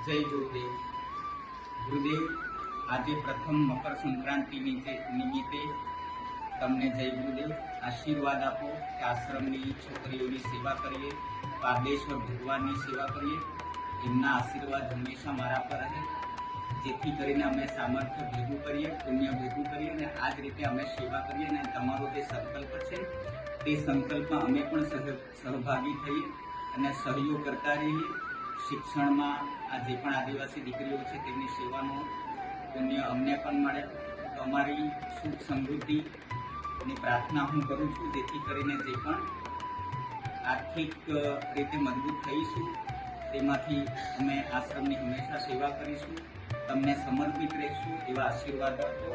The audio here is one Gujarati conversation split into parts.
જય ગુરુદેવ. ગુરુદેવ, આજે પ્રથમ મકર સંક્રાંતિ નિમિત્તે તમને જય ગુરુદેવ. આશીર્વાદ આપો કે આશ્રમની છોકરીઓની સેવા કરીએ, પારદેશ્વર ભગવાનની સેવા કરીએ. એમના આશીર્વાદ હંમેશા મારા પર રહે, જેથી કરીને અમે સામર્થ્ય ભેગું કરીએ, પુણ્ય ભેગું કરીએ અને આ જ રીતે અમે સેવા કરીએ. અને તમારો જે સંકલ્પ છે તે સંકલ્પમાં અમે પણ સહભાગી થઈએ અને સહયોગ કરતા રહીએ. શિક્ષણમાં આ જે પણ આદિવાસી દીકરીઓ છે તેમની સેવાનું પુણ્ય અમને પણ મળે. તમારી સુખ સમૃદ્ધિની પ્રાર્થના હું કરું છું, જેથી કરીને જે પણ આર્થિક રીતે મજબૂત થઈશું તેમાંથી અમે આશ્રમની હંમેશા સેવા કરીશું, તમને સમર્પિત રહીશું. એવા આશીર્વાદ આપો.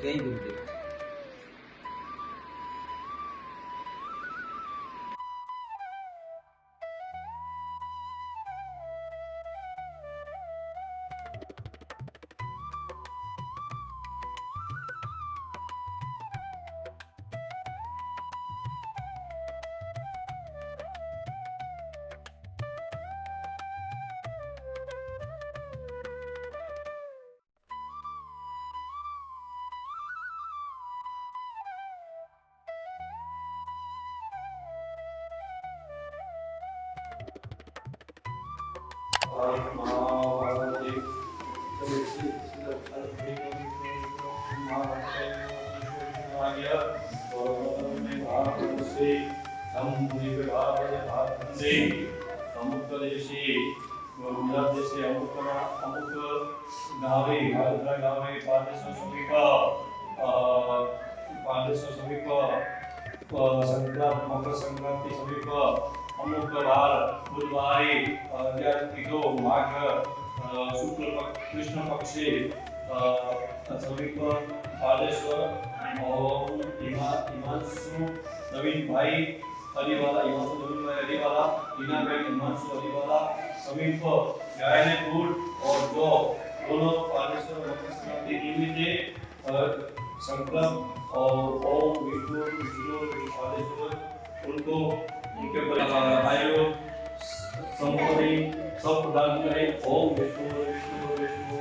જય ગુરુદેવ. मकर संक्रांति समीप अमुक बार बुधवारे तीजो माघ शुक्ल कृष्ण पक्षे समीप बालेश्वर और हिमांशु नवीन भाई हरिवाला, हिमांशु नवीन भाई हरिवाला, हीना भाई हिमांशु हरिवाला समीप गायनेपुर और दो दोनों बालेश्वर मकर संक्रांति निमित्ते संकल्प और ओम विष्णु विष्णु बालेश्वर उनको उनके भाइयों संपत्ति सब प्रदान करें. ओम विष्णु विष्णु विष्णु.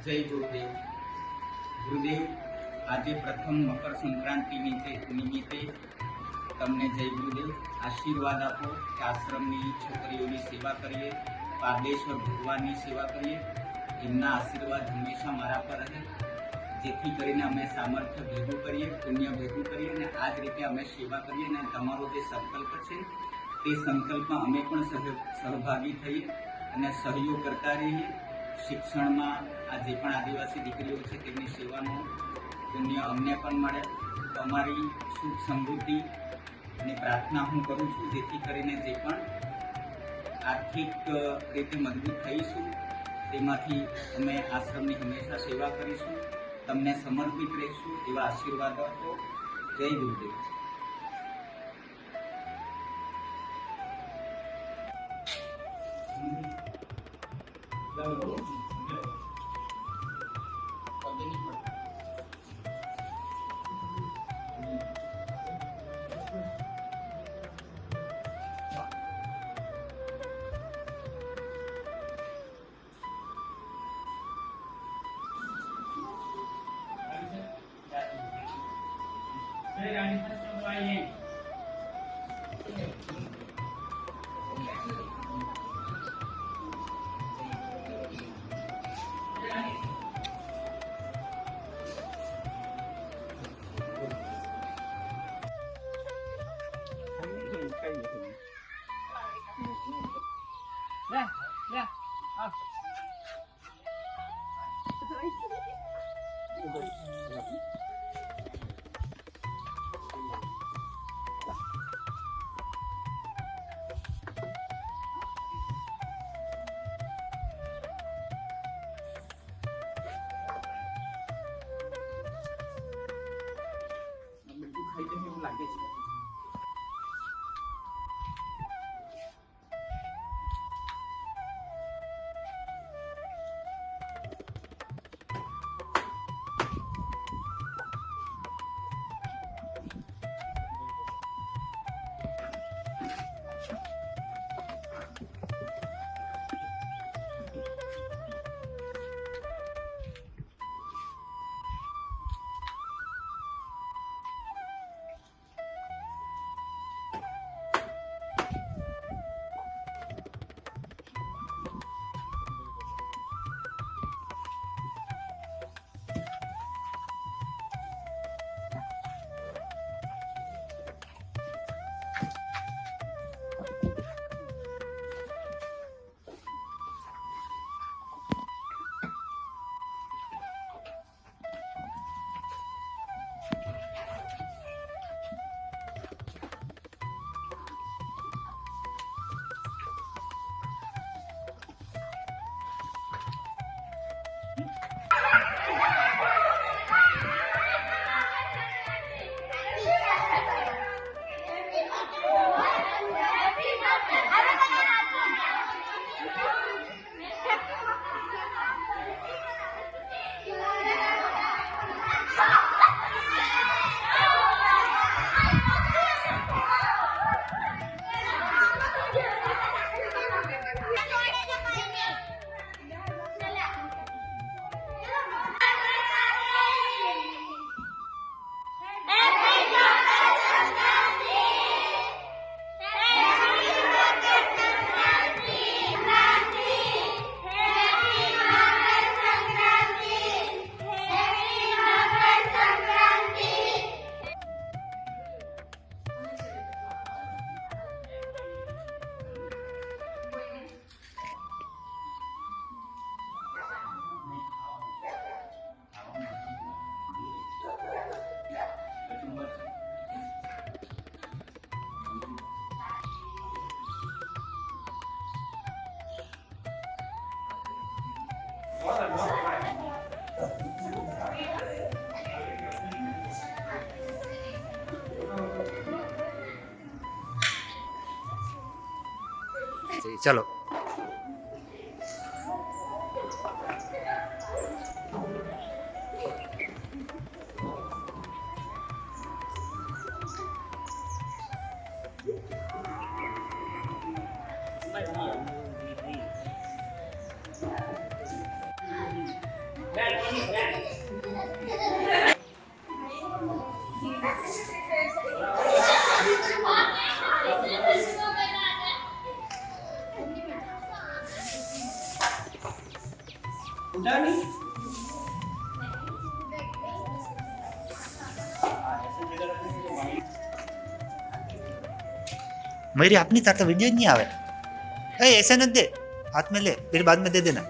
જય ગુરુદેવ. ગુરુદેવ, આજે પ્રથમ મકર સંક્રાંતિ નિમિત્તે તમને જય ગુરુદેવ. આશીર્વાદ આપો કે આશ્રમની છોકરીઓની સેવા કરીએ, પારદેશ્વર ભગવાનની સેવા કરીએ. એમના આશીર્વાદ હંમેશા મારા પર રહે, જેથી કરીને અમે સામર્થ્ય ભેગું કરીએ, પુણ્ય ભેગું કરીએ અને આ જ રીતે અમે સેવા કરીએ. અને તમારો જે સંકલ્પ છે તે સંકલ્પમાં અમે પણ સહભાગી થઈએ અને સહયોગ કરતા રહીએ. શિક્ષણમાં આ જે પણ આદિવાસી દીકરીઓ છે તેમની સેવાનું પુણ્ય અમને પણ મળે. તમારી સુખ સમૃદ્ધિની પ્રાર્થના હું કરું છું, જેથી કરીને જે પણ આર્થિક રીતે મજબૂત થઈશું તેમાંથી અમે આશ્રમની હંમેશા સેવા કરીશું, તમને સમર્પિત રહીશું. એવા આશીર્વાદ આપો. જય ગુરુદેવ. चाहिए। चलो मेरी अपनी तरफ वीडियो नहीं आवे। ऐसे न दे, हाथ में ले, फिर बाद में दे देना।